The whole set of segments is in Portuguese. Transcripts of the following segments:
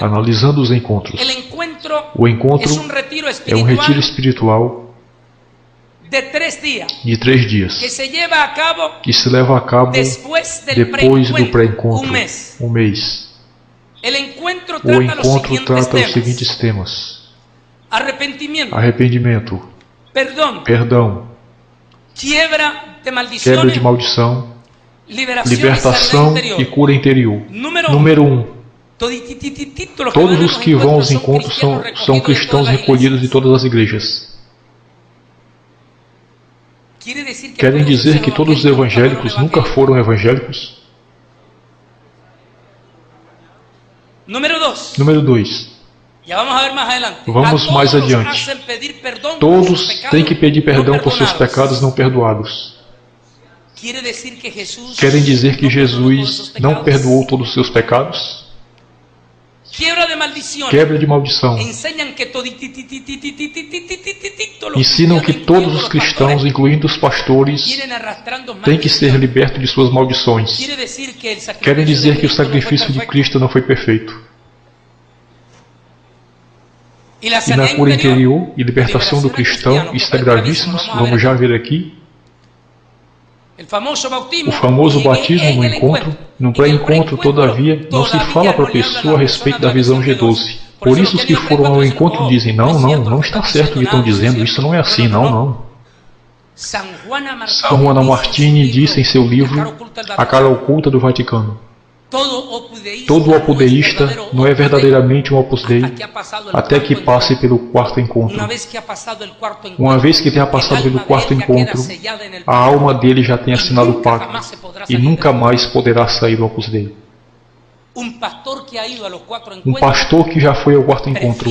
Analisando os encontros. O encontro é um retiro espiritual de 3 dias, que se leva a cabo depois do pré-encontro, um mês. O encontro trata os seguintes temas: arrependimento, perdão, quebra de maldição, libertação e cura interior. Número 1. Todos os que vão aos encontros são cristãos recolhidos de todas as igrejas. Querem dizer que todos os evangélicos nunca foram evangélicos? Número 2. Vamos mais adiante. Todos têm que pedir perdão por seus pecados não perdoados. Querem dizer que Jesus não perdoou todos os seus pecados? Quebra de maldição. Ensinam que todos os cristãos, incluindo os pastores, têm que ser libertos de suas maldições. Querem dizer que o sacrifício de Cristo não foi perfeito. E na cura interior e libertação do cristão, está gravíssimo, vamos já ver aqui. O famoso batismo no encontro. No pré-encontro, todavia, não se fala para a pessoa a respeito da visão G12. Por isso os que foram ao encontro dizem: não está certo o que estão dizendo, isso não é assim, não. São Juana Martini disse em seu livro A Cara Oculta do Vaticano: todo opudeísta não é verdadeiramente um Opus Dei até que passe pelo 4º encontro. Uma vez que tenha passado pelo 4º encontro, a alma dele já tem assinado o pacto e nunca mais poderá sair do Opus Dei. Um pastor que já foi ao 4º encontro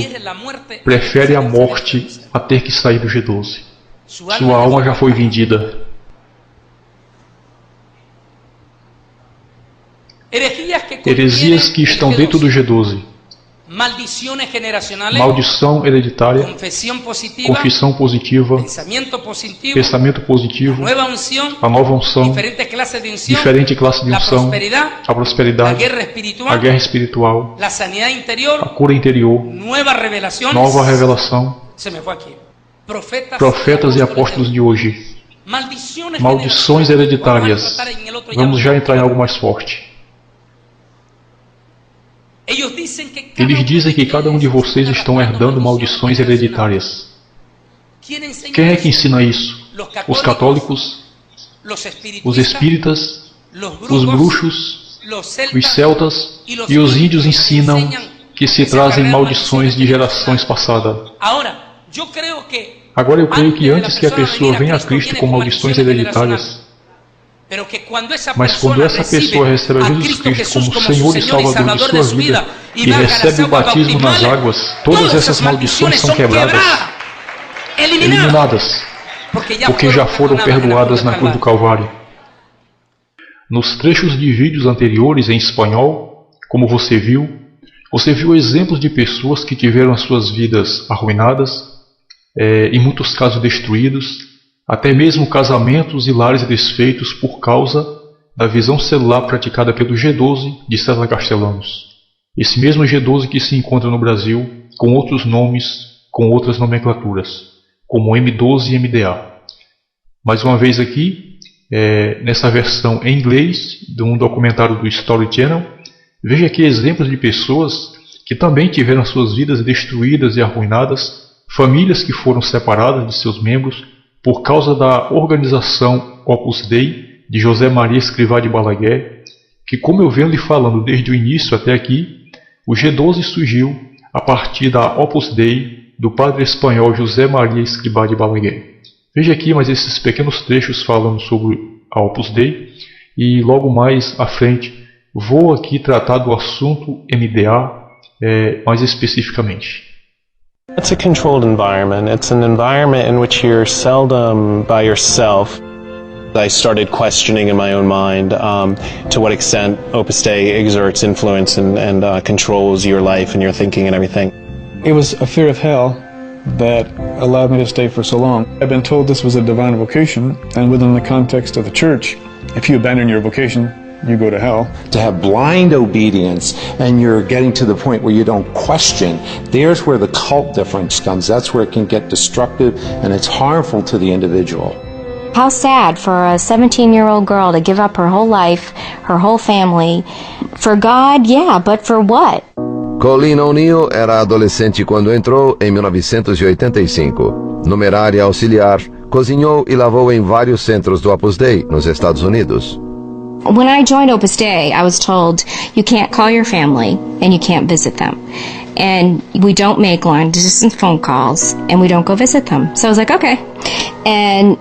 prefere a morte a ter que sair do G12. Sua alma já foi vendida. Heresias que estão dentro do G12. Maldição hereditária, confissão positiva, pensamento positivo, a nova unção, diferente classe de unção, a prosperidade, a guerra espiritual, a cura interior, nova revelação, profetas e apóstolos de hoje, maldições hereditárias. Vamos já entrar em algo mais forte. Eles dizem que cada um de vocês estão herdando maldições hereditárias. Quem é que ensina isso? Os católicos, os espíritas, os bruxos, os celtas e os índios ensinam que se trazem maldições de gerações passadas. Agora eu creio que antes que a pessoa venha a Cristo com maldições hereditárias, mas quando essa pessoa recebe a Jesus Cristo como Senhor e Salvador de sua vida e recebe o batismo nas águas, todas essas maldições são quebradas, eliminadas, porque já foram perdoadas na cruz do Calvário. Nos trechos de vídeos anteriores em espanhol, como você viu exemplos de pessoas que tiveram as suas vidas arruinadas, em muitos casos destruídos, até mesmo casamentos e lares desfeitos por causa da visão celular praticada pelo G12 de César Castellanos. Esse mesmo G12 que se encontra no Brasil com outros nomes, com outras nomenclaturas, como M12 e MDA. Mais uma vez aqui, nessa versão em inglês, de um documentário do Story Channel, veja aqui exemplos de pessoas que também tiveram suas vidas destruídas e arruinadas, famílias que foram separadas de seus membros, por causa da organização Opus Dei de José Maria Escrivá de Balaguer, que, como eu venho lhe falando desde o início até aqui, o G12 surgiu a partir da Opus Dei do padre espanhol José Maria Escrivá de Balaguer. Veja aqui mais esses pequenos trechos falando sobre a Opus Dei e logo mais à frente Vou aqui tratar do assunto MDA mais especificamente. It's a controlled environment. It's an environment in which you're seldom by yourself. I started questioning in my own mind to what extent Opus Dei exerts influence and controls your life and your thinking and everything. It was a fear of hell that allowed me to stay for so long. I've been told this was a divine vocation, and within the context of the church, if you abandon your vocation, you go to hell. To have blind obedience and you're getting to the point where you don't question, there's where the cult difference comes. That's where it can get destructive and it's harmful to the individual. How sad for a 17-year-old girl to give up her whole life, her whole family. For God, yeah, but for what? Colleen O'Neill era adolescente quando entrou em 1985. Numerária auxiliar, cozinhou e lavou em vários centros do Opus Dei, nos Estados Unidos. When I joined Opus Dei, I was told you can't call your family and you can't visit them. And we don't make long-distance phone calls and we don't go visit them. So I was like, okay. And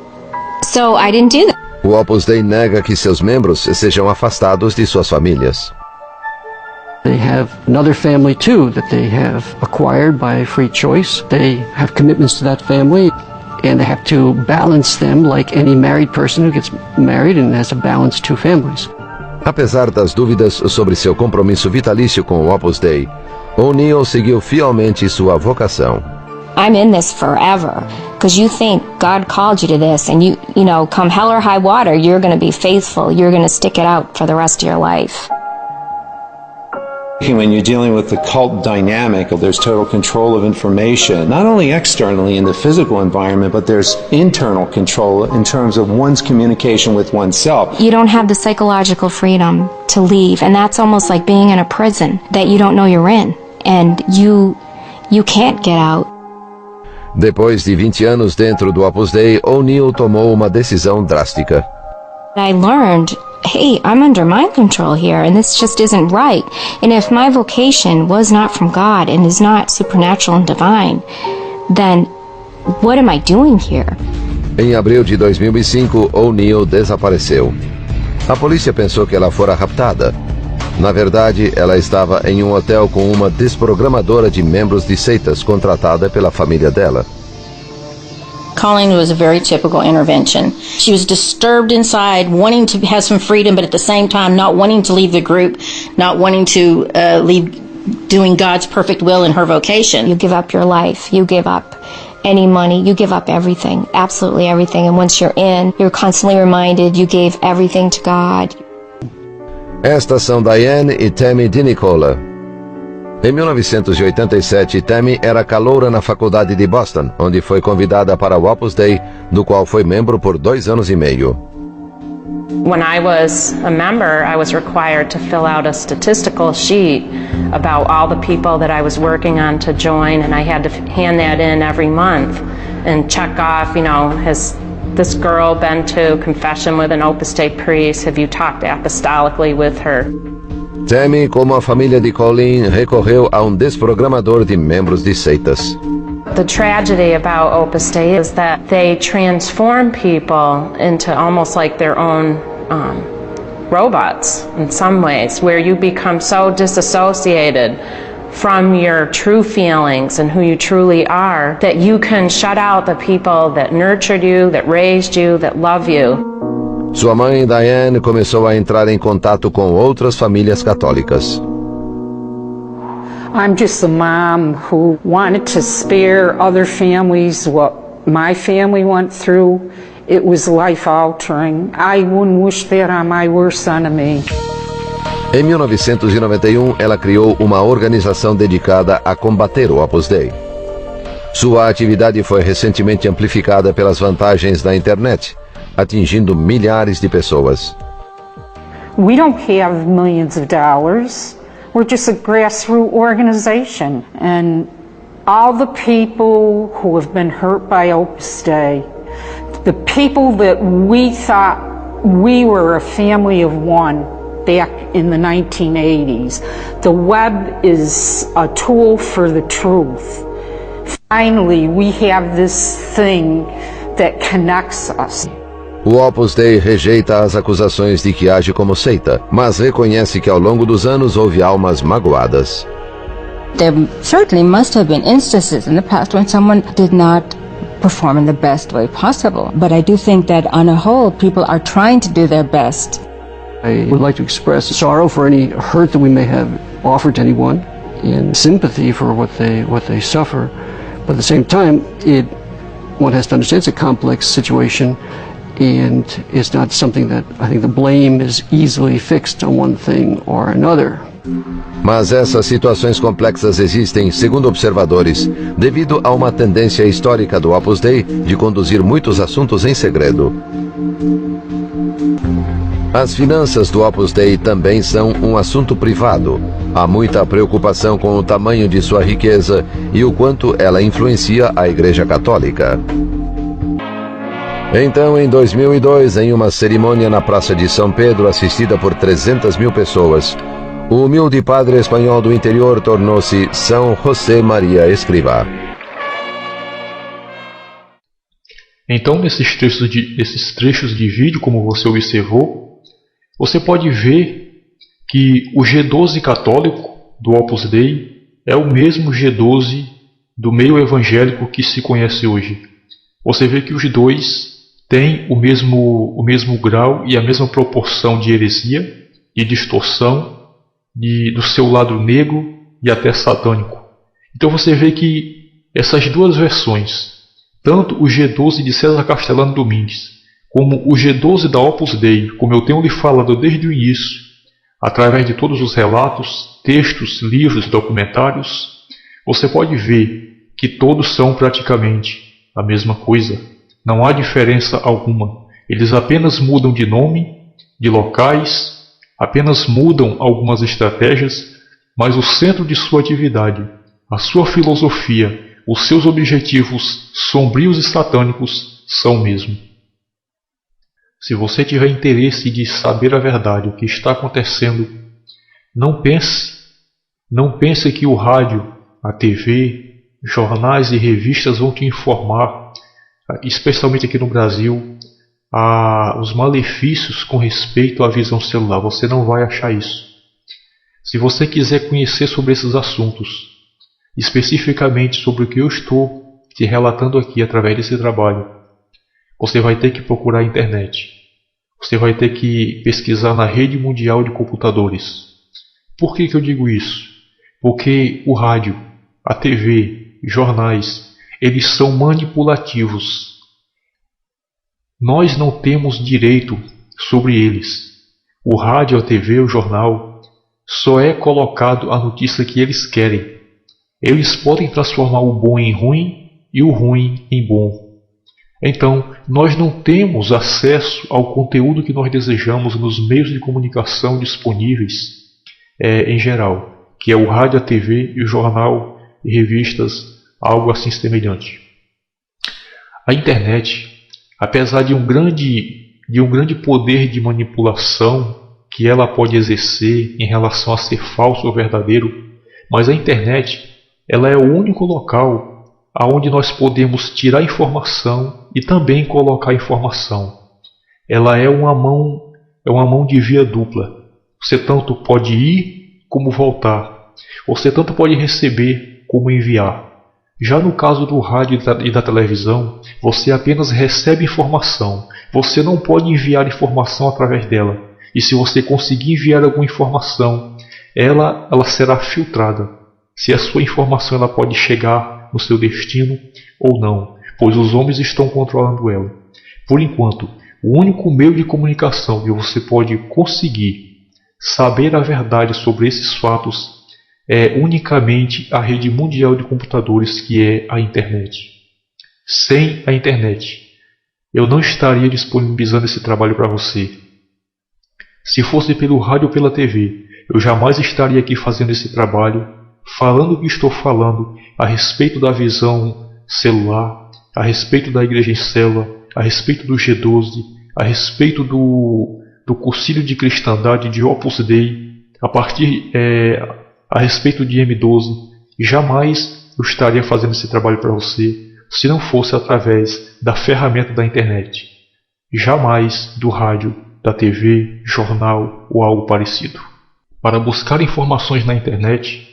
so I didn't do that. O Opus Dei nega que seus membros sejam afastados de suas famílias. They have another family too that they have acquired by free choice. They have commitments to that family and they have to balance them like any married person who gets married and has to balance two families. Apesar das dúvidas sobre seu compromisso vitalício com o Opus Dei, O'Neill seguiu fielmente sua vocação. I'm in this forever because you think God called you to this and you know, come hell or high water, you're going to be faithful. You're going to stick it out for the rest of your life. When you're dealing with the cult dynamic, there's total control of information, not only externally in the physical environment, but there's internal control in terms of one's communication with oneself. You don't have the psychological freedom to leave, and that's almost like being in a prison that you don't know you're in, and you can't get out. Depois de 20 anos dentro do Opus Dei, O'Neill tomou uma decisão drástica. I learned, hey, I'm under mind control here, and this just isn't right. And if my vocation was not from God and is not supernatural and divine, then what am I doing here? Em abril de 2005, O'Neill desapareceu. A polícia pensou que ela fora raptada. Na verdade, ela estava em um hotel com uma desprogramadora de membros de seitas contratada pela família dela. Colleen was a very typical intervention. She was disturbed inside, wanting to have some freedom, but at the same time not wanting to leave the group, not wanting to leave doing God's perfect will in her vocation. You give up your life, you give up any money, you give up everything, absolutely everything. And once you're in, you're constantly reminded you gave everything to God. Estas são Diane e Tammy DiNicola. Em 1987, Tammy era caloura na faculdade de Boston, onde foi convidada para o Opus Dei, do qual foi membro por 2 anos e meio. When I was a member, I was required to fill out a statistical sheet about all the people that I was working on to join, and I had to hand that in every month and check off, you know, has this girl been to confession with an Opus Dei priest? Have you talked apostolically with her? Tammy, como a família de Colleen, recorreu a desprogramador de membros de seitas. The tragedy about Opus Dei is that they transform people into almost like their own robots in some ways, where you become so disassociated from your true feelings and who you truly are that you can shut out the people that nurtured you, that raised you, that love you. Sua mãe, Diane, começou a entrar em contato com outras famílias católicas. I'm just a mom who wanted to spare other families what my family went through. It was life-altering. I wouldn't wish that on my worst enemy. Em 1991, ela criou uma organização dedicada a combater o Opus Dei. Sua atividade foi recentemente amplificada pelas vantagens da internet, atingindo milhares de pessoas. We don't have millions of dollars. We're just a grassroots organization. And all the people who have been hurt by Opus Dei, the people that we thought we were a family of one back in the 1980s, the web is a tool for the truth. Finally, we have this thing that connects us. O Opus Dei rejeita as acusações de que age como seita, mas reconhece que ao longo dos anos houve almas magoadas. There certainly must have been instances in the past when someone did not perform in the best way possible. But I do think that on a whole, people are trying to do their best. I would like to express sorrow for any hurt that we may have offered to anyone and sympathy for what they suffer. But at the same time, one has to understand it's a complex situation and it's not something that I think the blame is easily fixed on one thing or another. Mas essas situações complexas existem, segundo observadores, devido a uma tendência histórica do Opus Dei de conduzir muitos assuntos em segredo. As finanças do Opus Dei também são um assunto privado. Há muita preocupação com o tamanho de sua riqueza e o quanto ela influencia a Igreja Católica. Então, em 2002, em uma cerimônia na Praça de São Pedro, assistida por 300 mil pessoas, o humilde padre espanhol do interior tornou-se São José Maria Escrivá. Então, nesses trechos de vídeo, como você observou, você pode ver que o G12 católico do Opus Dei é o mesmo G12 do meio evangélico que se conhece hoje. Você vê que os dois têm o mesmo grau e a mesma proporção de heresia e distorção do seu lado negro e até satânico. Então você vê que essas duas versões, tanto o G12 de César Castellano Domingues, como o G12 da Opus Dei, como eu tenho lhe falado desde o início, através de todos os relatos, textos, livros, documentários, você pode ver que todos são praticamente a mesma coisa. Não há diferença alguma. Eles apenas mudam de nome, de locais, apenas mudam algumas estratégias, mas o centro de sua atividade, a sua filosofia, os seus objetivos sombrios e satânicos são o mesmo. Se você tiver interesse de saber a verdade, o que está acontecendo, não pense que o rádio, a TV, jornais e revistas vão te informar, especialmente aqui no Brasil, os malefícios com respeito à visão celular. Você não vai achar isso. Se você quiser conhecer sobre esses assuntos, especificamente sobre o que eu estou te relatando aqui através desse trabalho, você vai ter que procurar a internet. Você vai ter que pesquisar na rede mundial de computadores. Por que eu digo isso? Porque o rádio, a TV, jornais, eles são manipulativos. Nós não temos direito sobre eles. O rádio, a TV, o jornal, só é colocado a notícia que eles querem. Eles podem transformar o bom em ruim e o ruim em bom. Então, nós não temos acesso ao conteúdo que nós desejamos nos meios de comunicação disponíveis em geral, que é o rádio, a TV e o jornal e revistas, algo assim semelhante. A internet, apesar de um grande poder de manipulação que ela pode exercer em relação a ser falso ou verdadeiro, mas a internet ela é o único local aonde nós podemos tirar informação e também colocar informação. Ela é uma mão de via dupla. Você tanto pode ir como voltar. Você tanto pode receber como enviar. Já no caso do rádio e da televisão, você apenas recebe informação. Você não pode enviar informação através dela. E se você conseguir enviar alguma informação, ela será filtrada. Se a sua informação ela pode chegar no seu destino ou não, pois os homens estão controlando ela. Por enquanto, o único meio de comunicação que você pode conseguir saber a verdade sobre esses fatos é unicamente a rede mundial de computadores, que é a internet. Sem a internet, eu não estaria disponibilizando esse trabalho para você. Se fosse pelo rádio ou pela TV, eu jamais estaria aqui fazendo esse trabalho, falando o que estou falando a respeito da visão celular, a respeito da igreja em célula, a respeito do G12, a respeito do Concílio de Cristandade de Opus Dei, a respeito de M12. Jamais eu estaria fazendo esse trabalho para você se não fosse através da ferramenta da internet. jamais do rádio, da TV, jornal ou algo parecido. Para buscar informações na internet,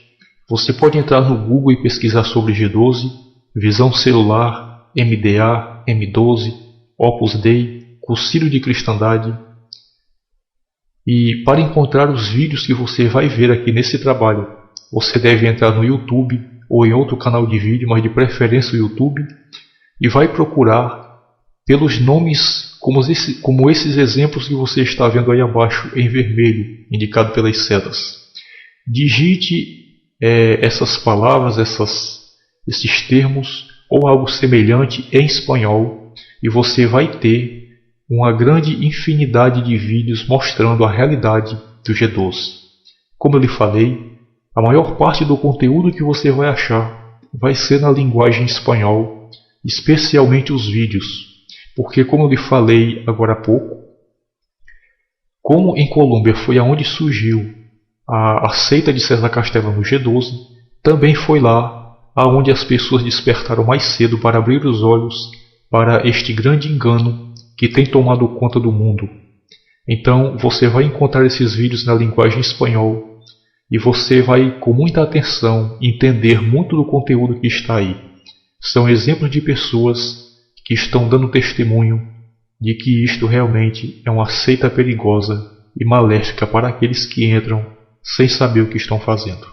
você pode entrar no Google e pesquisar sobre G12, visão celular, MDA, M12, Opus Dei, Concílio de Cristandade. E para encontrar os vídeos que você vai ver aqui nesse trabalho, você deve entrar no YouTube ou em outro canal de vídeo, mas de preferência o YouTube, e vai procurar pelos nomes como esses exemplos que você está vendo aí abaixo em vermelho, indicado pelas setas. Digite essas palavras, esses termos ou algo semelhante em espanhol e você vai ter uma grande infinidade de vídeos mostrando a realidade do G12. Como eu lhe falei, a maior parte do conteúdo que você vai achar vai ser na linguagem espanhol, especialmente os vídeos, porque como eu lhe falei agora há pouco, como em Colômbia foi aonde surgiu a seita de César Castellano no G12, também foi lá aonde as pessoas despertaram mais cedo para abrir os olhos para este grande engano que tem tomado conta do mundo. Então você vai encontrar esses vídeos na linguagem espanhol e você vai com muita atenção entender muito do conteúdo que está aí. São exemplos de pessoas que estão dando testemunho de que isto realmente é uma seita perigosa e maléfica para aqueles que entram sem saber o que estão fazendo.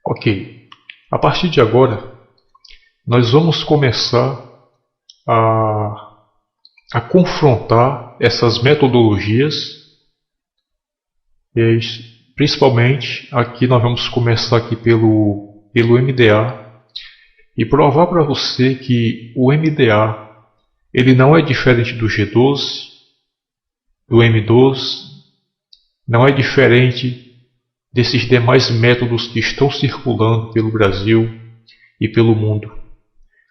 Ok, a partir de agora nós vamos começar a confrontar essas metodologias, e principalmente aqui nós vamos começar aqui pelo MDA e provar para você que o MDA ele não é diferente do G12, do M12, não é diferente desses demais métodos que estão circulando pelo Brasil e pelo mundo.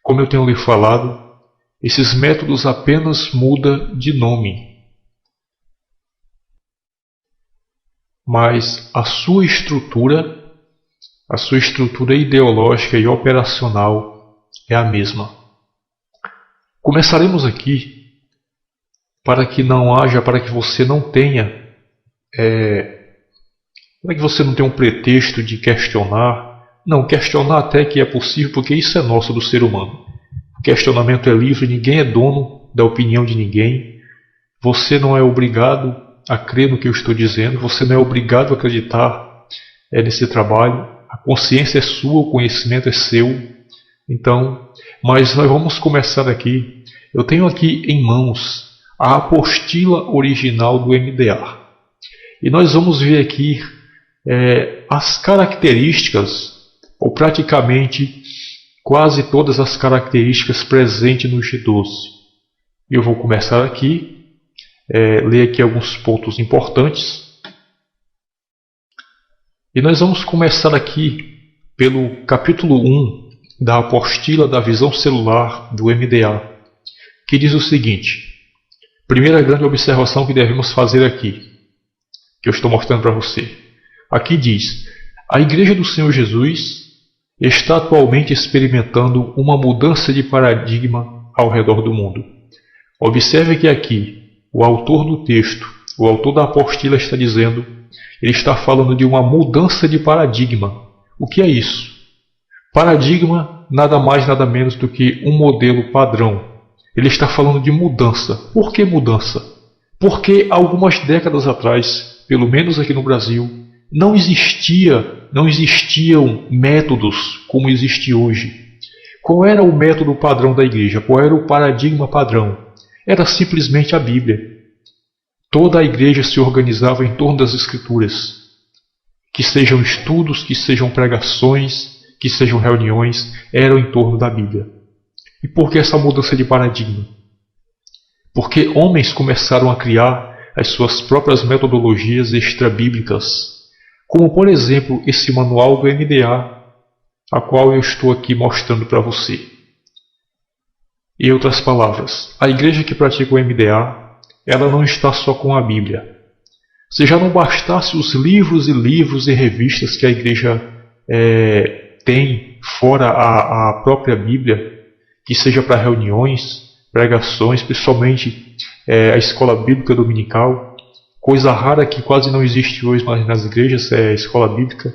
Como eu tenho lhe falado, esses métodos apenas mudam de nome, mas a sua estrutura ideológica e operacional é a mesma. Começaremos aqui para que você não tenha um pretexto de questionar. Não, questionar até que é possível, porque isso é nosso do ser humano. O questionamento é livre, ninguém é dono da opinião de ninguém. Você não é obrigado a crer no que eu estou dizendo, você não é obrigado a acreditar nesse trabalho. A consciência é sua, o conhecimento é seu. Então, mas nós vamos começar aqui. Eu tenho aqui em mãos a apostila original do MDA. E nós vamos ver aqui as características, ou praticamente quase todas as características presentes no G12. Eu vou começar aqui, ler aqui alguns pontos importantes. E nós vamos começar aqui pelo capítulo 1 da apostila da visão celular do MDA, que diz o seguinte: primeira grande observação que devemos fazer aqui, que eu estou mostrando para você. Aqui diz: a Igreja do Senhor Jesus está atualmente experimentando uma mudança de paradigma ao redor do mundo. Observe que aqui o autor do texto, o autor da apostila está dizendo, ele está falando de uma mudança de paradigma. O que é isso? Paradigma nada mais nada menos do que um modelo padrão. Ele está falando de mudança. Por que mudança? Porque algumas décadas atrás, pelo menos aqui no Brasil, não existiam métodos como existe hoje. Qual era o método padrão da igreja? Qual era o paradigma padrão? Era simplesmente a Bíblia. Toda a igreja se organizava em torno das Escrituras. Que sejam estudos, que sejam pregações, que sejam reuniões, eram em torno da Bíblia. E por que essa mudança de paradigma? Porque homens começaram a criar as suas próprias metodologias extrabíblicas, como por exemplo esse manual do MDA, a qual eu estou aqui mostrando para você. Em outras palavras, a igreja que pratica o MDA, ela não está só com a Bíblia. Se já não bastasse os livros e revistas que a igreja tem fora a própria Bíblia, que seja para reuniões, pregações, principalmente a escola bíblica dominical. Coisa rara que quase não existe hoje nas igrejas é a escola bíblica.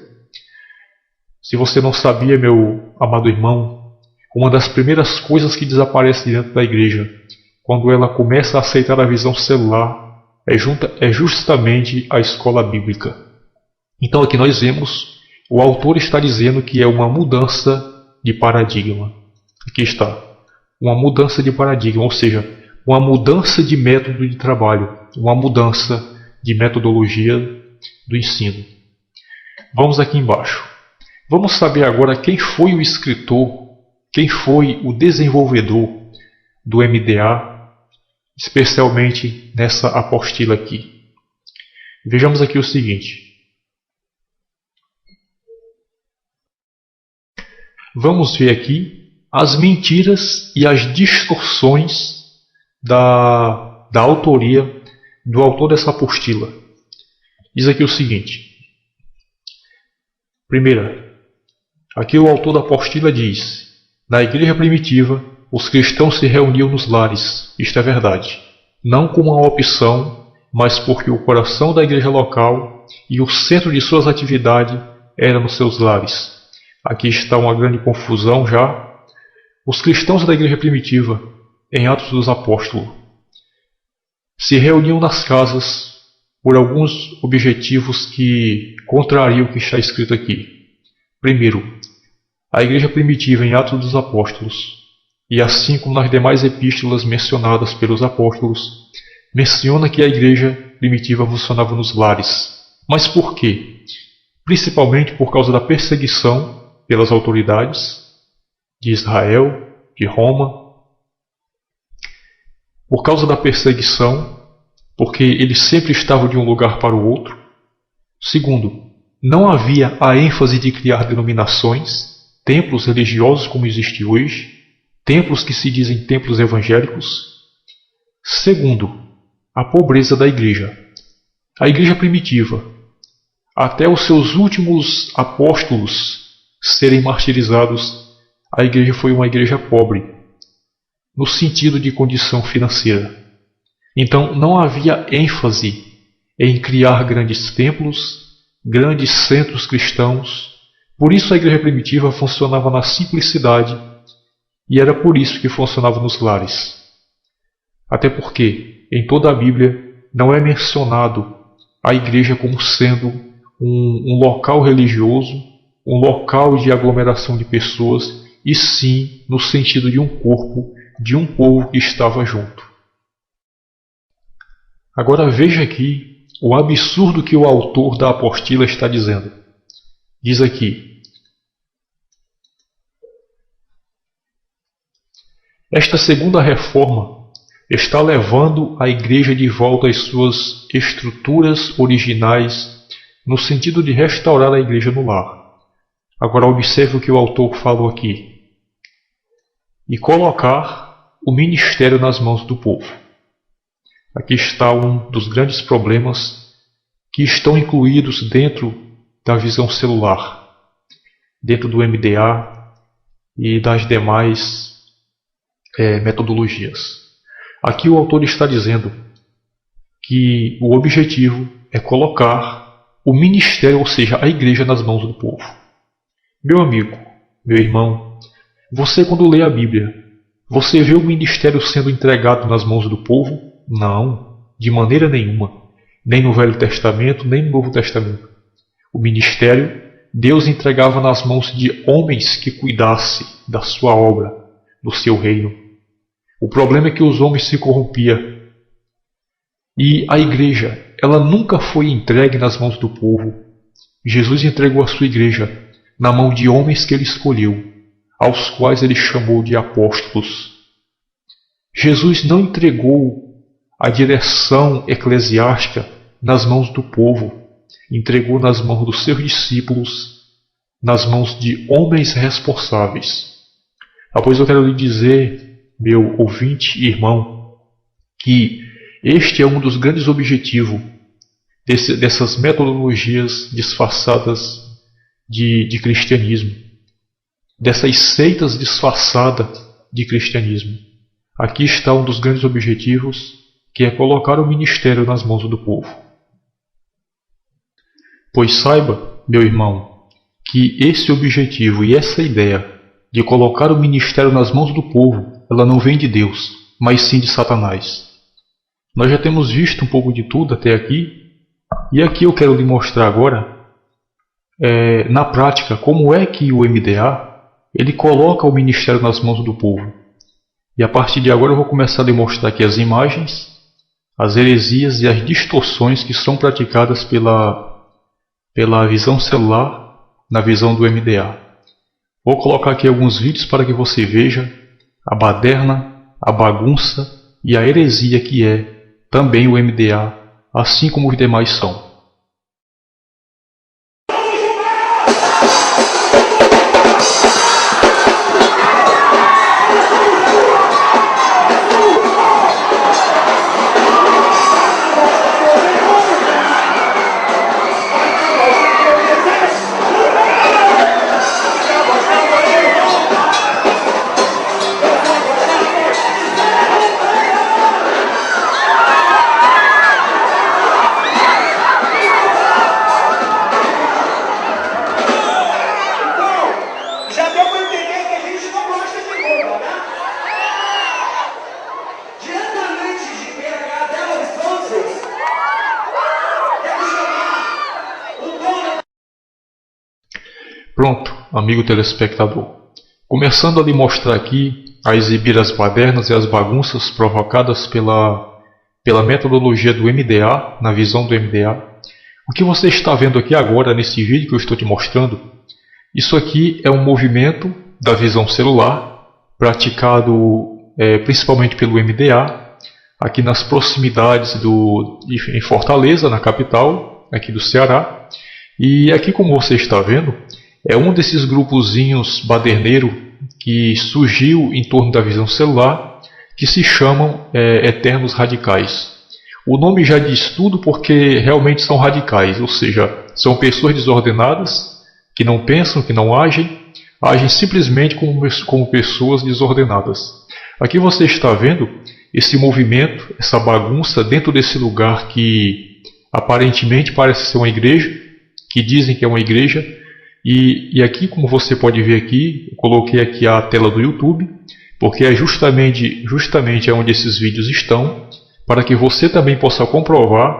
Se você não sabia, meu amado irmão, uma das primeiras coisas que desaparece dentro da igreja, quando ela começa a aceitar a visão celular, é justamente a escola bíblica. Então aqui nós vemos, o autor está dizendo que é uma mudança de paradigma. Aqui está, uma mudança de paradigma, ou seja, uma mudança de método de trabalho, uma mudança de metodologia do ensino. Vamos aqui embaixo. Vamos saber agora quem foi o escritor, quem foi o desenvolvedor do MDA, especialmente nessa apostila aqui. Vejamos aqui o seguinte. Vamos ver aqui as mentiras e as distorções da autoria do autor dessa apostila. Diz aqui o seguinte. Primeira, aqui o autor da apostila diz: na igreja primitiva, os cristãos se reuniam nos lares. Isto é verdade. Não como uma opção, mas porque o coração da igreja local e o centro de suas atividades era nos seus lares. Aqui está uma grande confusão já. Os cristãos da igreja primitiva, em Atos dos Apóstolos, se reuniam nas casas por alguns objetivos que contrariam o que está escrito aqui. Primeiro, a igreja primitiva em Atos dos Apóstolos, e assim como nas demais epístolas mencionadas pelos apóstolos, menciona que a igreja primitiva funcionava nos lares. Mas por quê? Principalmente por causa da perseguição pelas autoridades de Israel, de Roma. Por causa da perseguição, porque eles sempre estavam de um lugar para o outro. Segundo, não havia a ênfase de criar denominações, templos religiosos como existe hoje, templos que se dizem templos evangélicos. Segundo, a pobreza da igreja. A igreja primitiva, até os seus últimos apóstolos serem martirizados, a igreja foi uma igreja pobre, no sentido de condição financeira. Então não havia ênfase em criar grandes templos, grandes centros cristãos. Por isso a igreja primitiva funcionava na simplicidade, e era por isso que funcionava nos lares. Até porque em toda a Bíblia não é mencionado a igreja como sendo um local religioso, um local de aglomeração de pessoas, e sim no sentido de um corpo, de um povo que estava junto. Agora veja aqui o absurdo que o autor da apostila está dizendo. Diz aqui: esta segunda reforma está levando a igreja de volta às suas estruturas originais, no sentido de restaurar a igreja no lar. Agora observe o que o autor falou aqui. E colocar o ministério nas mãos do povo. Aqui está um dos grandes problemas que estão incluídos dentro da visão celular, dentro do MDA e das demais metodologias. Aqui o autor está dizendo que o objetivo é colocar o ministério, ou seja, a igreja, nas mãos do povo. Meu amigo, meu irmão, você quando lê a Bíblia, você vê o ministério sendo entregado nas mãos do povo? Não, de maneira nenhuma. Nem no Velho Testamento, nem no Novo Testamento. O ministério, Deus entregava nas mãos de homens que cuidassem da sua obra, do seu reino. O problema é que os homens se corrompiam. E a igreja, ela nunca foi entregue nas mãos do povo. Jesus entregou a sua igreja na mão de homens que ele escolheu, aos quais ele chamou de apóstolos. Jesus não entregou a direção eclesiástica nas mãos do povo, entregou nas mãos dos seus discípulos, nas mãos de homens responsáveis. Pois eu quero lhe dizer, meu ouvinte e irmão, que este é um dos grandes objetivos dessas metodologias disfarçadas de cristianismo, dessas seitas disfarçadas de cristianismo. aqui está um dos grandes objetivos, que é colocar o ministério nas mãos do povo. Pois saiba, meu irmão, que esse objetivo e essa ideia de colocar o ministério nas mãos do povo, ela não vem de Deus, mas sim de Satanás. Nós já temos visto um pouco de tudo até aqui, e aqui eu quero lhe mostrar agora, na prática, como é que o MDA ele coloca o ministério nas mãos do povo. E a partir de agora eu vou começar a lhe mostrar aqui as imagens, as heresias e as distorções que são praticadas pela visão celular na visão do MDA. Vou colocar aqui alguns vídeos para que você veja a baderna, a bagunça e a heresia que é também o MDA, assim como os demais são. Pronto, amigo telespectador. Começando a lhe mostrar aqui, a exibir as badernas e as bagunças provocadas pela metodologia do MDA, na visão do MDA. O que você está vendo aqui agora, nesse vídeo que eu estou te mostrando, isso aqui é um movimento da visão celular, praticado principalmente pelo MDA, aqui nas proximidades em Fortaleza, na capital, aqui do Ceará. E aqui, como você está vendo, é um desses grupozinhos baderneiro que surgiu em torno da visão celular, que se chamam Eternos Radicais. O nome já diz tudo porque realmente são radicais, ou seja, são pessoas desordenadas, que não pensam, que não agem simplesmente como pessoas desordenadas. Aqui você está vendo esse movimento, essa bagunça dentro desse lugar que aparentemente parece ser uma igreja, que dizem que é uma igreja. E aqui, como você pode ver aqui, eu coloquei aqui a tela do YouTube, porque é justamente onde esses vídeos estão, para que você também possa comprovar,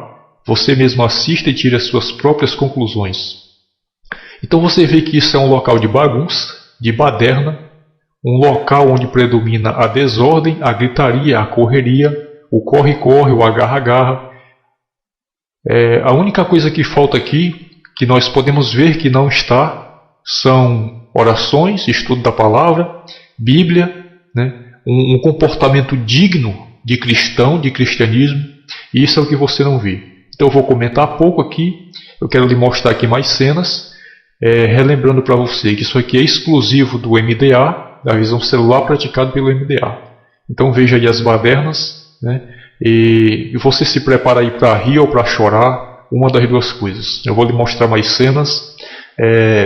você mesmo assista e tire as suas próprias conclusões. Então você vê que isso é um local de bagunça, de baderna, um local onde predomina a desordem, a gritaria, a correria, o corre-corre, o agarra-agarra. A única coisa que falta aqui, que nós podemos ver que não está, são orações, estudo da palavra, Bíblia, né? Um comportamento digno de cristão, de cristianismo, e isso é o que você não vê. Então eu vou comentar pouco aqui, eu quero lhe mostrar aqui mais cenas, relembrando para você que isso aqui é exclusivo do MDA, da visão celular praticada pelo MDA. Então veja aí as badernas, né? E você se prepara aí para rir ou para chorar, uma das duas coisas. Eu vou lhe mostrar mais cenas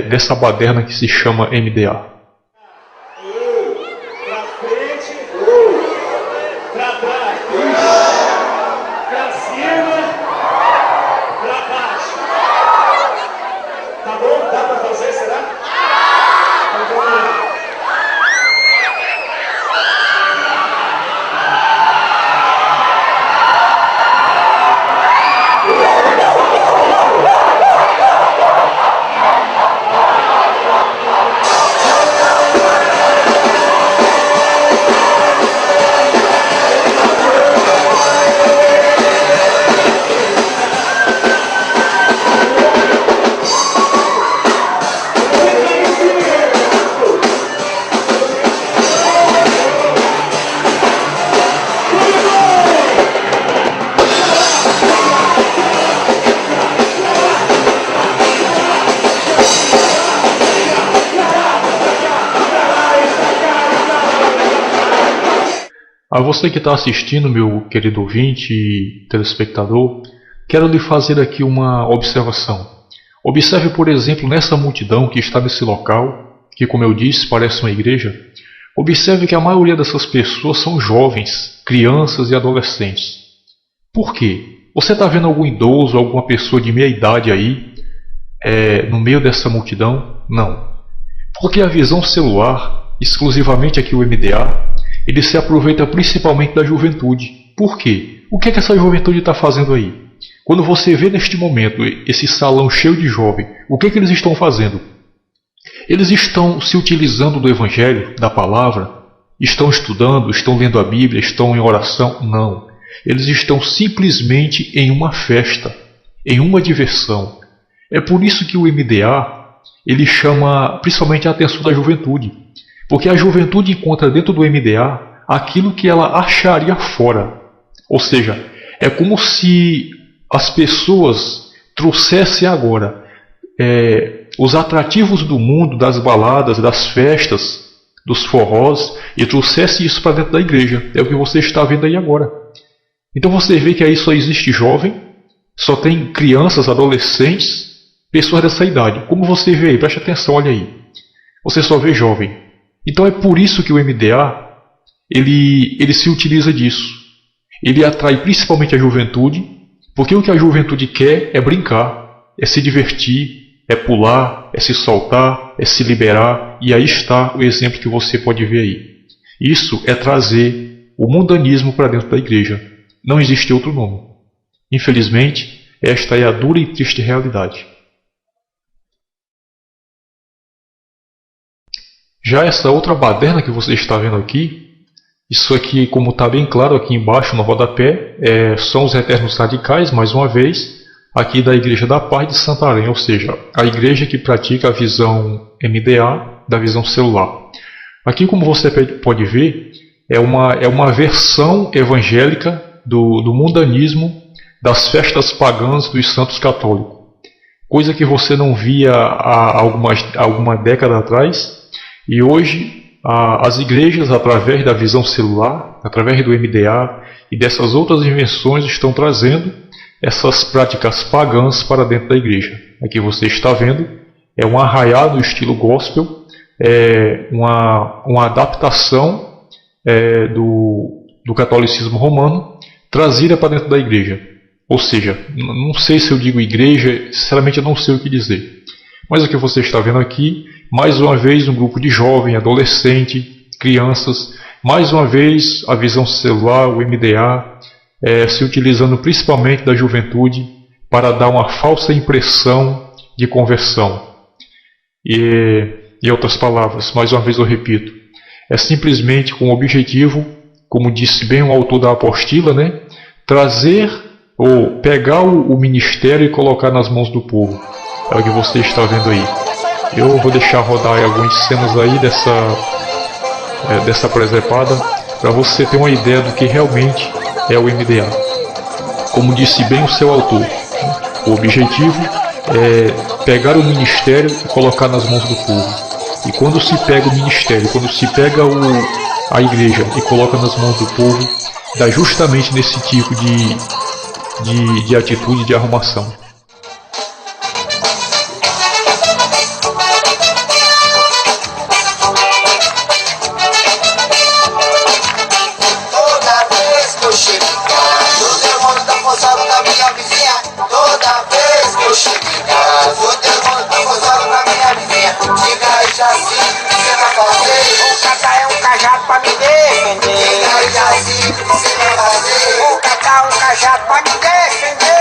dessa baderna que se chama MDA. Pra frente, pra trás, pra cima, pra baixo. Tá bom? Dá pra fazer, será? Então vamos lá. A você que está assistindo, meu querido ouvinte e telespectador, quero lhe fazer aqui uma observação. Observe, por exemplo, nessa multidão que está nesse local, que, como eu disse, parece uma igreja. Observe que a maioria dessas pessoas são jovens, crianças e adolescentes. Por quê? Você está vendo algum idoso, alguma pessoa de meia idade aí, no meio dessa multidão? Não. Porque a visão celular, exclusivamente aqui o MDA, ele se aproveita principalmente da juventude. Por quê? O que é que essa juventude está fazendo aí? Quando você vê neste momento esse salão cheio de jovens, o que é que eles estão fazendo? Eles estão se utilizando do Evangelho, da Palavra, estão estudando, estão lendo a Bíblia, estão em oração? Não. Eles estão simplesmente em uma festa, em uma diversão. É por isso que o MDA, ele chama principalmente a atenção da juventude. Porque a juventude encontra dentro do MDA aquilo que ela acharia fora. Ou seja, é como se as pessoas trouxessem agora os atrativos do mundo, das baladas, das festas, dos forrós, e trouxessem isso para dentro da igreja. É o que você está vendo aí agora. Então você vê que aí só existe jovem, só tem crianças, adolescentes, pessoas dessa idade. Como você vê aí, preste atenção, olha aí. Você só vê jovem. Então é por isso que o MDA, ele se utiliza disso. Ele atrai principalmente a juventude, porque o que a juventude quer é brincar, é se divertir, é pular, é se soltar, é se liberar. E aí está o exemplo que você pode ver aí. Isso é trazer o mundanismo para dentro da igreja. Não existe outro nome. Infelizmente, esta é a dura e triste realidade. Já essa outra baderna que você está vendo aqui, isso aqui, como está bem claro aqui embaixo no rodapé, são os eternos radicais, mais uma vez, aqui da Igreja da Paz de Santarém, ou seja, a igreja que pratica a visão MDA da visão celular. Aqui, como você pode ver, é uma versão evangélica do mundanismo, das festas pagãs dos santos católicos. Coisa que você não via há alguma década atrás. E hoje, as igrejas, através da visão celular, através do MDA e dessas outras invenções, estão trazendo essas práticas pagãs para dentro da igreja. Aqui você está vendo, é um arraial no estilo gospel, uma adaptação do catolicismo romano, trazida para dentro da igreja. Ou seja, não sei se eu digo igreja, sinceramente eu não sei o que dizer. Mas o que você está vendo aqui, mais uma vez um grupo de jovens, adolescentes, crianças, mais uma vez a visão celular, o MDA, se utilizando principalmente da juventude para dar uma falsa impressão de conversão. E, em outras palavras, mais uma vez eu repito, é simplesmente com o objetivo, como disse bem o autor da apostila, trazer ou pegar o ministério e colocar nas mãos do povo. É o que você está vendo aí. Eu vou deixar rodar algumas cenas aí dessa presepada para você ter uma ideia do que realmente é o MDA. Como disse bem o seu autor, o objetivo é pegar o ministério e colocar nas mãos do povo. E quando se pega o ministério, quando se pega a igreja e coloca nas mãos do povo, dá justamente nesse tipo de atitude de arrumação. O cacau, um cajado pra me defender.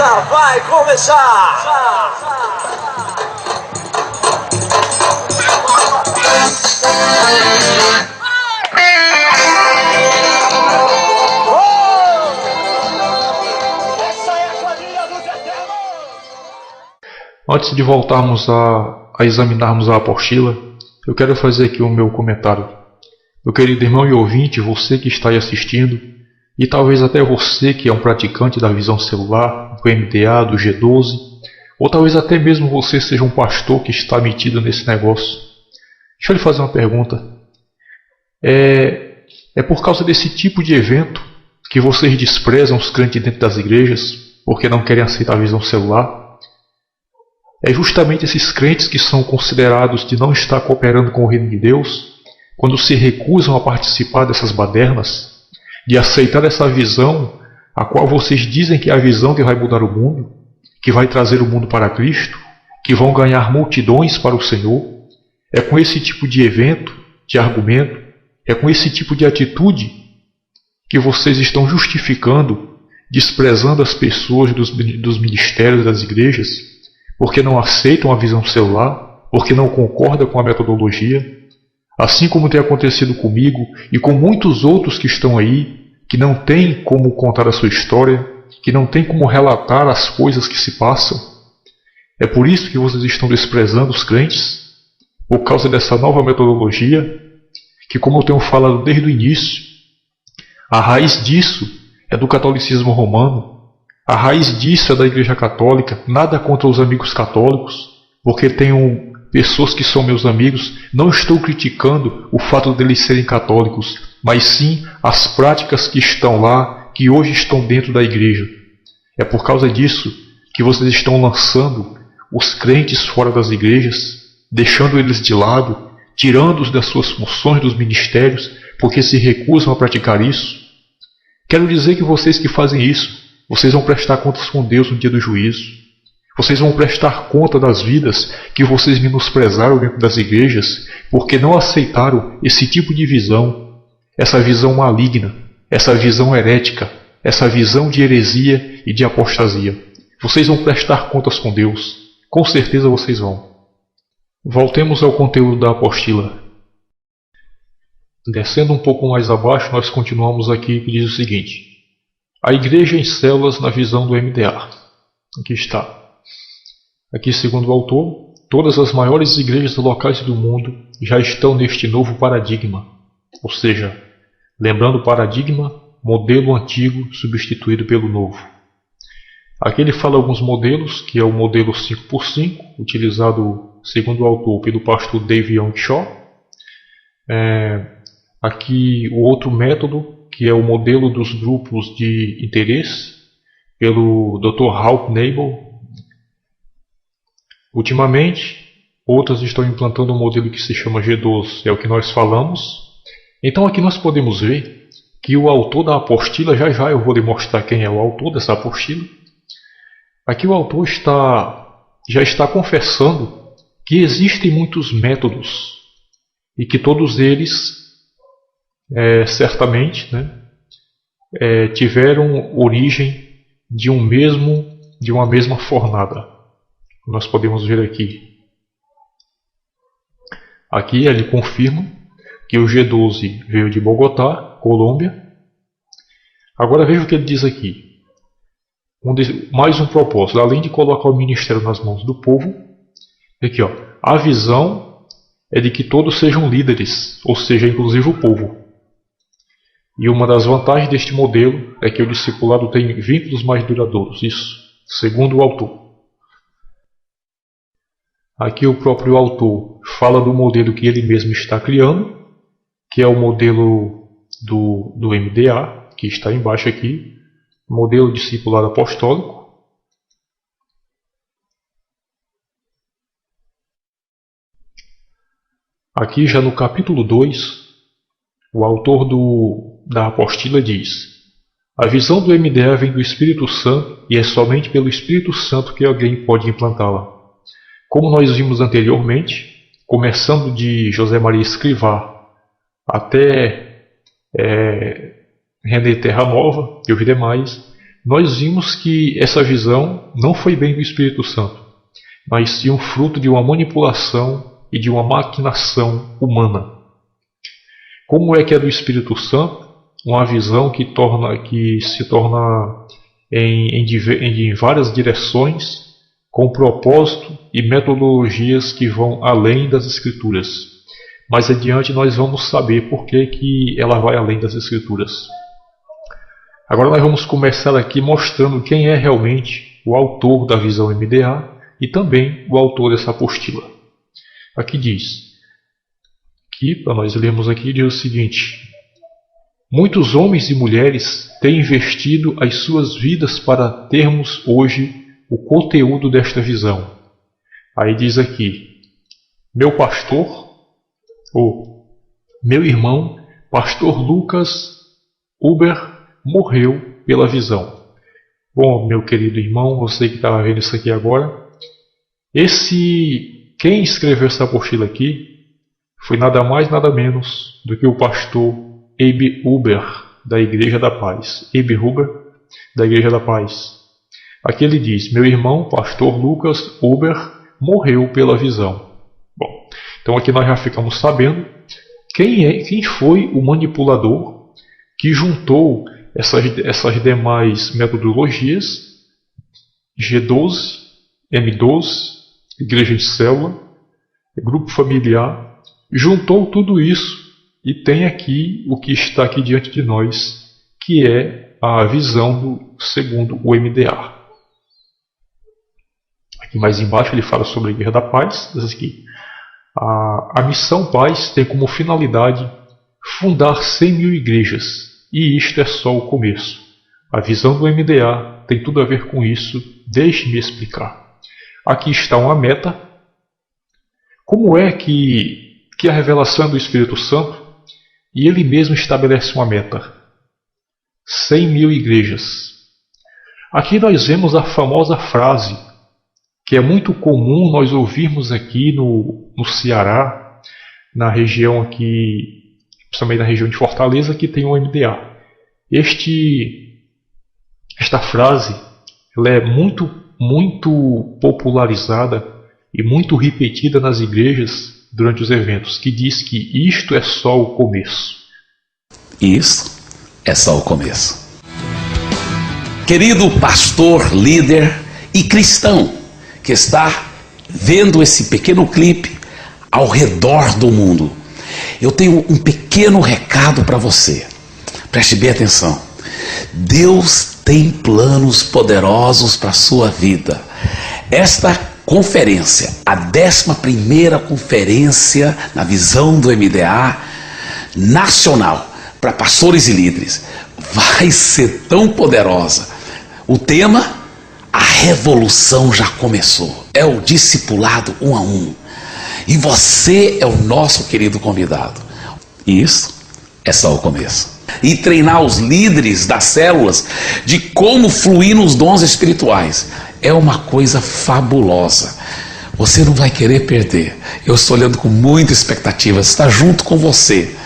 festa vai começar! Essa é a quadrilha dos Eternos! Antes de voltarmos a examinarmos a apostila, eu quero fazer aqui o meu comentário. Meu querido irmão e ouvinte, você que está aí assistindo, e talvez até você que é um praticante da visão celular, do MDA, do G12, ou talvez até mesmo você seja um pastor que está metido nesse negócio. Deixa eu lhe fazer uma pergunta. É por causa desse tipo de evento que vocês desprezam os crentes dentro das igrejas porque não querem aceitar a visão celular? É justamente esses crentes que são considerados de não estar cooperando com o reino de Deus, quando se recusam a participar dessas badernas, de aceitar essa visão, a qual vocês dizem que é a visão que vai mudar o mundo, que vai trazer o mundo para Cristo, que vão ganhar multidões para o Senhor. É com esse tipo de evento, de argumento, é com esse tipo de atitude que vocês estão justificando, desprezando as pessoas dos ministérios das igrejas, porque não aceitam a visão celular, porque não concordam com a metodologia. Assim como tem acontecido comigo e com muitos outros que estão aí, que não têm como contar a sua história, que não têm como relatar as coisas que se passam. É por isso que vocês estão desprezando os crentes, por causa dessa nova metodologia, que, como eu tenho falado desde o início, a raiz disso é do catolicismo romano, a raiz disso é da Igreja Católica. Nada contra os amigos católicos, porque tenho pessoas que são meus amigos. Não estou criticando o fato deles serem católicos, mas sim as práticas que estão lá, que hoje estão dentro da igreja. É por causa disso que vocês estão lançando os crentes fora das igrejas, deixando eles de lado, tirando-os das suas funções dos ministérios, porque se recusam a praticar isso. Quero dizer que vocês que fazem isso, vocês vão prestar contas com Deus no dia do juízo. Vocês vão prestar conta das vidas que vocês menosprezaram dentro das igrejas, porque não aceitaram esse tipo de visão, essa visão maligna, essa visão herética, essa visão de heresia e de apostasia. Vocês vão prestar contas com Deus. Com certeza vocês vão. Voltemos ao conteúdo da apostila. Descendo um pouco mais abaixo, nós continuamos aqui, que diz o seguinte: a igreja em células na visão do MDA. Aqui está. Aqui, segundo o autor, todas as maiores igrejas locais do mundo já estão neste novo paradigma. Ou seja, lembrando o paradigma, modelo antigo substituído pelo novo. Aqui ele fala alguns modelos, que é o modelo 5x5, utilizado, segundo o autor, pelo pastor Dave Young Shaw. Aqui o outro método, que é o modelo dos grupos de interesse, pelo Dr. Ralph Nabel. Ultimamente, outras estão implantando um modelo que se chama G12, é o que nós falamos. Então aqui nós podemos ver que o autor da apostila, já eu vou demonstrar quem é o autor dessa apostila. Aqui o autor já está confessando que existem muitos métodos e que todos eles certamente tiveram origem de uma mesma fornada. Nós podemos ver aqui. Aqui ele confirma que o G12 veio de Bogotá, Colômbia. Agora veja o que ele diz aqui. Mais um propósito, além de colocar o ministério nas mãos do povo, aqui, a visão é de que todos sejam líderes, ou seja, inclusive o povo. E uma das vantagens deste modelo é que o discipulado tem vínculos mais duradouros, isso, segundo o autor. Aqui o próprio autor fala do modelo que ele mesmo está criando, que é o modelo do MDA, que está embaixo aqui, modelo discipulado apostólico. Aqui já no capítulo 2, o autor da apostila diz: a visão do MDA vem do Espírito Santo e é somente pelo Espírito Santo que alguém pode implantá-la. Como nós vimos anteriormente, começando de José Maria Escrivá até René Terra Nova e os demais, nós vimos que essa visão não foi bem do Espírito Santo, mas sim um fruto de uma manipulação e de uma maquinação humana. Como é que é do Espírito Santo? Uma visão que se torna em várias direções, com propósito e metodologias que vão além das Escrituras. Mais adiante nós vamos saber por que ela vai além das Escrituras. Agora nós vamos começar aqui mostrando quem é realmente o autor da visão MDA e também o autor dessa apostila. Aqui diz, para nós lermos aqui, diz o seguinte: muitos homens e mulheres têm investido as suas vidas para termos hoje o conteúdo desta visão. Aí diz aqui, meu pastor, ou meu irmão, pastor Lucas Huber, morreu pela visão. Bom, meu querido irmão, você que estava vendo isso aqui agora, quem escreveu essa apostila aqui foi nada mais nada menos do que o pastor Abe Huber, da Igreja da Paz. Abe Huber, da Igreja da Paz. Aqui ele diz, meu irmão, pastor Lucas Huber, morreu pela visão. Bom, então aqui nós já ficamos sabendo quem foi o manipulador que juntou essas demais metodologias, G12, M12, igreja de célula, grupo familiar, juntou tudo isso e tem aqui o que está aqui diante de nós, que é a visão segundo o MDA. Aqui mais embaixo ele fala sobre a Igreja da Paz, diz aqui, a Missão Paz tem como finalidade fundar 100 mil igrejas, e isto é só o começo. A visão do MDA tem tudo a ver com isso, deixe-me explicar. Aqui está uma meta. Como é que a revelação é do Espírito Santo e ele mesmo estabelece uma meta? 100 mil igrejas. Aqui nós vemos a famosa frase, que é muito comum nós ouvirmos aqui no Ceará, na região aqui, principalmente na região de Fortaleza, que tem o MDA. Esta frase ela é muito popularizada e muito repetida nas igrejas durante os eventos, que diz que isto é só o começo. Isso é só o começo. Querido pastor, líder e cristão que está vendo esse pequeno clipe ao redor do mundo, eu tenho um pequeno recado para você. Preste bem atenção. Deus tem planos poderosos para a sua vida. Esta conferência, a 11ª conferência na visão do MDA nacional para pastores e líderes, vai ser tão poderosa. O tema, a revolução já começou. É o discipulado 1 a 1. E você é o nosso querido convidado. Isso é só o começo. E treinar os líderes das células de como fluir nos dons espirituais é uma coisa fabulosa. Você não vai querer perder. Eu estou olhando com muita expectativa, estar junto com você.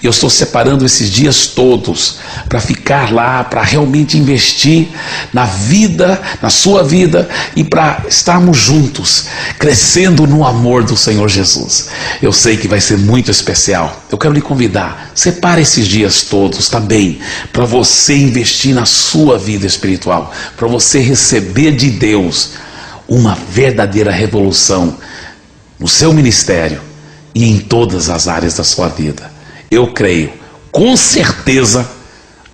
Eu estou separando esses dias todos para ficar lá, para realmente investir na vida, na sua vida e para estarmos juntos, crescendo no amor do Senhor Jesus. Eu sei que vai ser muito especial. Eu quero lhe convidar, separe esses dias todos também para você investir na sua vida espiritual, para você receber de Deus uma verdadeira revolução no seu ministério e em todas as áreas da sua vida. Eu creio, com certeza,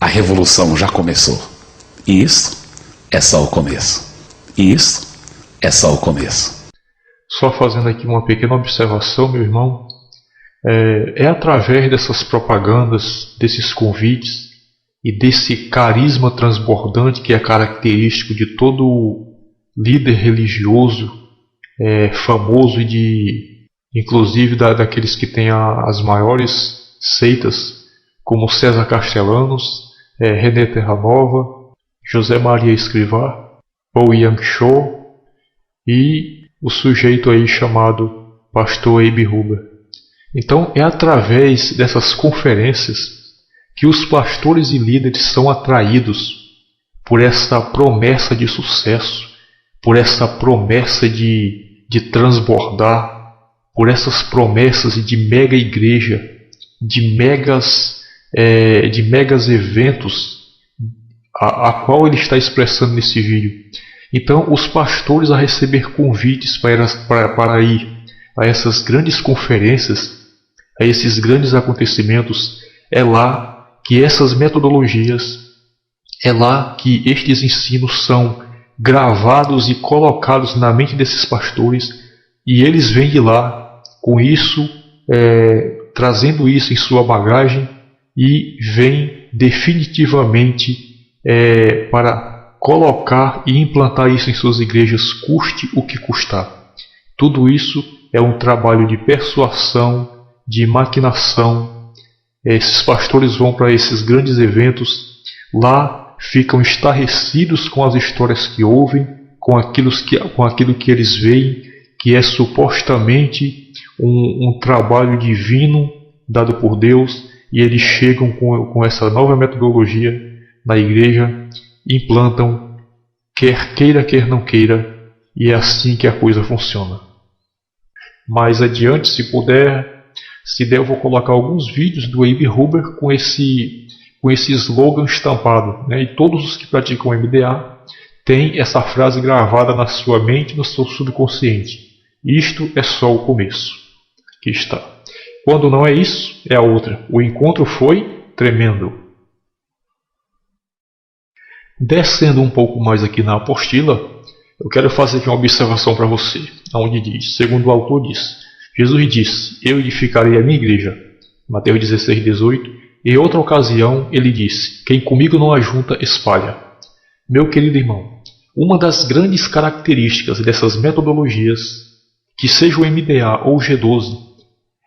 a revolução já começou. E isso é só o começo. E isso é só o começo. Só fazendo aqui uma pequena observação, meu irmão, é através dessas propagandas, desses convites e desse carisma transbordante que é característico de todo líder religioso famoso e inclusive daqueles que têm as maiores seitas, como César Castellanos, René Terranova, José Maria Escrivá, Paul Yang Cho e o sujeito aí chamado Pastor Abe Huber. Então é através dessas conferências que os pastores e líderes são atraídos por essa promessa de sucesso, por essa promessa de transbordar, por essas promessas de mega igreja, de megas eventos, a qual ele está expressando nesse vídeo. Então, os pastores a receber convites para ir a essas grandes conferências, a esses grandes acontecimentos, é lá que essas metodologias, é lá que estes ensinos são gravados e colocados na mente desses pastores, e eles vêm de lá com isso, trazendo isso em sua bagagem, e vêm definitivamente para colocar e implantar isso em suas igrejas, custe o que custar. Tudo isso é um trabalho de persuasão, de maquinação. Esses pastores vão para esses grandes eventos, lá ficam estarrecidos com as histórias que ouvem, com aquilo que eles veem, que é supostamente um trabalho divino dado por Deus, e eles chegam com essa nova metodologia na igreja, implantam, quer queira, quer não queira, e é assim que a coisa funciona. Mais adiante, se der, eu vou colocar alguns vídeos do Abe Huber com esse slogan estampado, né? E todos os que praticam MDA têm essa frase gravada na sua mente, no seu subconsciente. Isto é só o começo. Aqui está. Quando não é isso, é a outra. O encontro foi tremendo. Descendo um pouco mais aqui na apostila, eu quero fazer aqui uma observação para você, onde diz, segundo o autor diz, Jesus disse, eu edificarei a minha igreja, Mateus 16, 18, e em outra ocasião ele disse, quem comigo não ajunta, espalha. Meu querido irmão, uma das grandes características dessas metodologias, que seja o MDA ou o G12,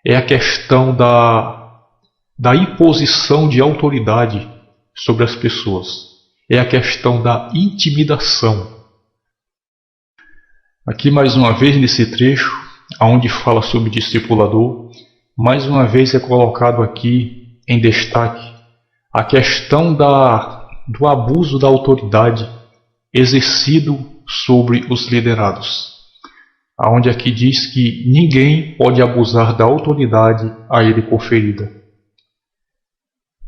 é a questão da imposição de autoridade sobre as pessoas. É a questão da intimidação. Aqui mais uma vez nesse trecho, onde fala sobre discipulador, mais uma vez é colocado aqui em destaque a questão do abuso da autoridade exercido sobre os liderados. Onde aqui diz que ninguém pode abusar da autoridade a ele conferida.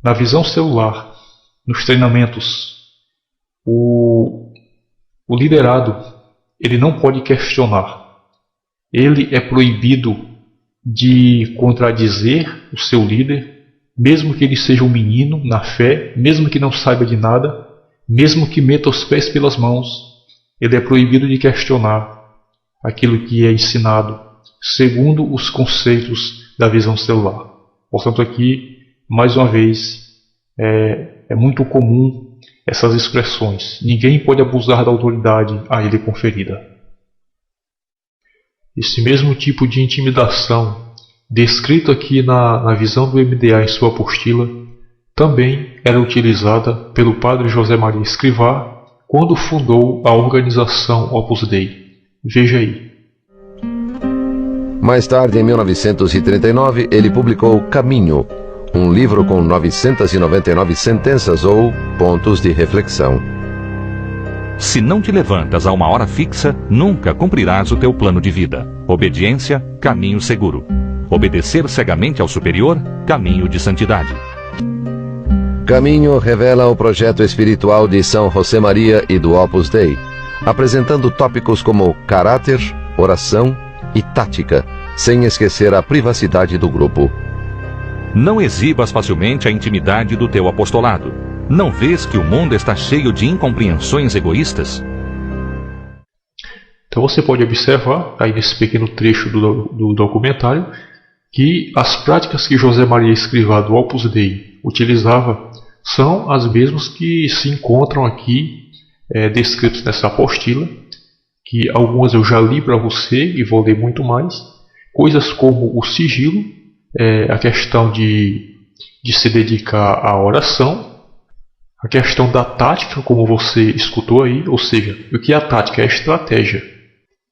Na visão celular, nos treinamentos, o liderado, ele não pode questionar. Ele é proibido de contradizer o seu líder, mesmo que ele seja um menino na fé, mesmo que não saiba de nada, mesmo que meta os pés pelas mãos, ele é proibido de questionar aquilo que é ensinado, segundo os conceitos da visão celular. Portanto, aqui, mais uma vez, é muito comum essas expressões. Ninguém pode abusar da autoridade a ele conferida. Esse mesmo tipo de intimidação, descrito aqui na visão do MDA em sua apostila, também era utilizada pelo padre José Maria Escrivá quando fundou a organização Opus Dei. Veja aí. Mais tarde, em 1939, ele publicou Caminho, um livro com 999 sentenças ou pontos de reflexão. Se não te levantas a uma hora fixa, nunca cumprirás o teu plano de vida. Obediência, caminho seguro. Obedecer cegamente ao superior, caminho de santidade. Caminho revela o projeto espiritual de São José Maria e do Opus Dei, apresentando tópicos como caráter, oração e tática, sem esquecer a privacidade do grupo. Não exibas facilmente a intimidade do teu apostolado. Não vês que o mundo está cheio de incompreensões egoístas? Então você pode observar, aí nesse pequeno trecho do documentário, que as práticas que José Maria Escrivá do Opus Dei utilizava são as mesmas que se encontram aqui descritos nessa apostila, que algumas eu já li para você e vou ler muito mais. Coisas como o sigilo, a questão de se dedicar à oração, a questão da tática, como você escutou aí, ou seja, o que é a tática? É a estratégia.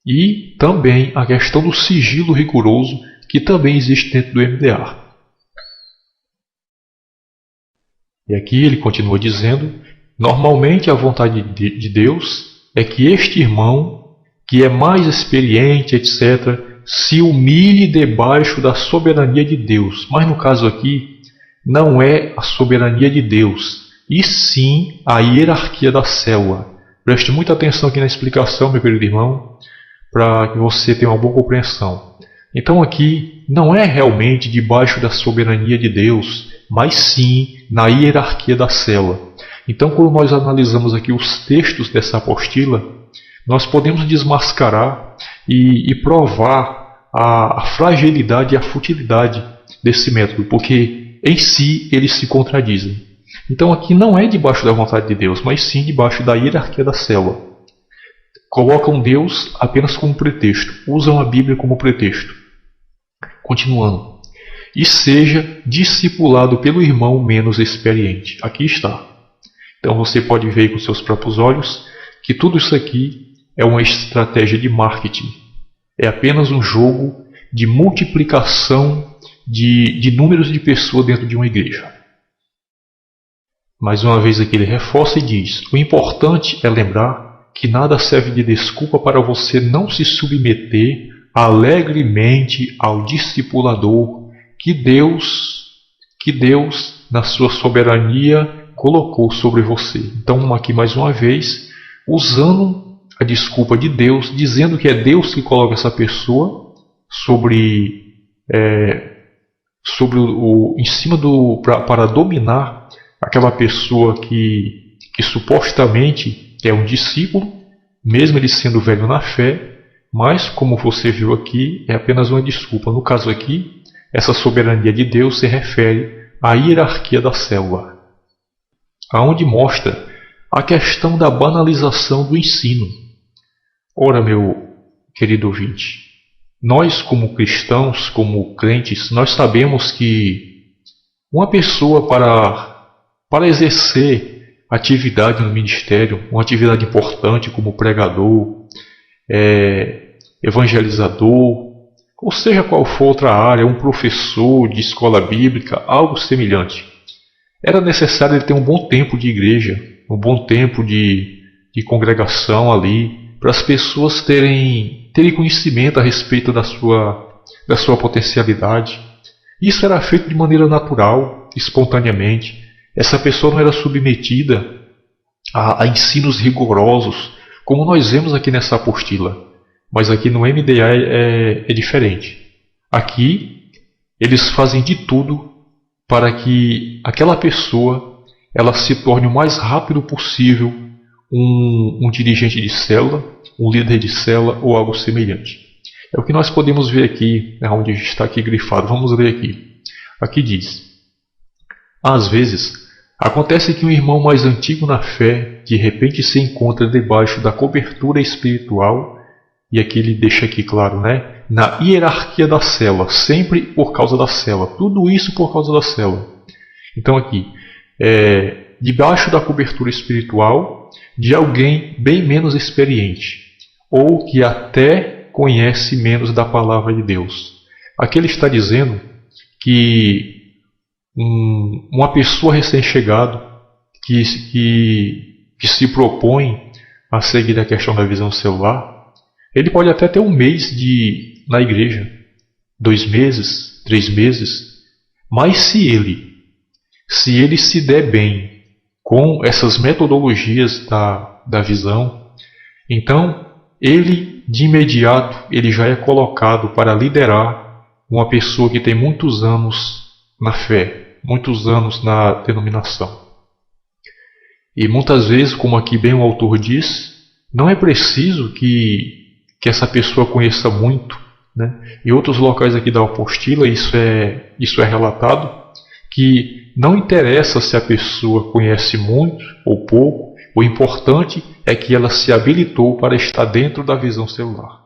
E também a questão do sigilo rigoroso, que também existe dentro do MDA. E aqui ele continua dizendo Normalmente a vontade de Deus é que este irmão, que é mais experiente, etc., se humilhe debaixo da soberania de Deus. Mas no caso aqui, não é a soberania de Deus, e sim a hierarquia da célula. Preste muita atenção aqui na explicação, meu querido irmão, para que você tenha uma boa compreensão. Então aqui não é realmente debaixo da soberania de Deus, mas sim na hierarquia da célula. Então quando nós analisamos aqui os textos dessa apostila, nós podemos desmascarar e provar a fragilidade e a futilidade desse método, porque em si eles se contradizem. Então aqui não é debaixo da vontade de Deus, mas sim debaixo da hierarquia da célula. Colocam Deus apenas como pretexto, usam a Bíblia como pretexto. Continuando. E seja discipulado pelo irmão menos experiente. Aqui está. Então você pode ver com seus próprios olhos que tudo isso aqui é uma estratégia de marketing. É apenas um jogo de multiplicação de números de pessoas dentro de uma igreja. Mais uma vez aqui ele reforça e diz: o importante é lembrar que nada serve de desculpa para você não se submeter alegremente ao discipulador que Deus, na sua soberania, colocou sobre você. Então aqui mais uma vez, usando a desculpa de Deus, dizendo que é Deus que coloca essa pessoa em cima para dominar aquela pessoa que supostamente é um discípulo, mesmo ele sendo velho na fé, mas como você viu aqui, é apenas uma desculpa. No caso aqui, essa soberania de Deus se refere à hierarquia da célula, aonde mostra a questão da banalização do ensino. Ora, meu querido ouvinte, nós como cristãos, como crentes, nós sabemos que uma pessoa para exercer atividade no ministério, uma atividade importante como pregador, evangelizador, ou seja qual for outra área, um professor de escola bíblica, algo semelhante, era necessário ele ter um bom tempo de igreja, um bom tempo de congregação ali, para as pessoas terem conhecimento a respeito da sua potencialidade. Isso era feito de maneira natural, espontaneamente. Essa pessoa não era submetida a ensinos rigorosos, como nós vemos aqui nessa apostila. Mas aqui no MDA é diferente. Aqui eles fazem de tudo para que aquela pessoa ela se torne o mais rápido possível um dirigente de célula, um líder de célula ou algo semelhante. É o que nós podemos ver aqui, onde está aqui grifado. Vamos ler aqui. Aqui diz: às vezes, acontece que um irmão mais antigo na fé, de repente se encontra debaixo da cobertura espiritual, e aqui ele deixa aqui claro, na hierarquia da célula, sempre por causa da célula. Tudo isso por causa da célula. Então aqui, debaixo da cobertura espiritual de alguém bem menos experiente, ou que até conhece menos da palavra de Deus. Aqui ele está dizendo que uma pessoa recém-chegada que se propõe a seguir a questão da visão celular, ele pode até ter um mês na igreja, 2 meses, 3 meses, mas se ele se der bem com essas metodologias da visão, então ele de imediato ele já é colocado para liderar uma pessoa que tem muitos anos na fé, muitos anos na denominação. E muitas vezes, como aqui bem o autor diz, não é preciso que essa pessoa conheça muito. Em outros locais aqui da apostila isso é relatado, que não interessa se a pessoa conhece muito ou pouco, o importante é que ela se habilitou para estar dentro da visão celular.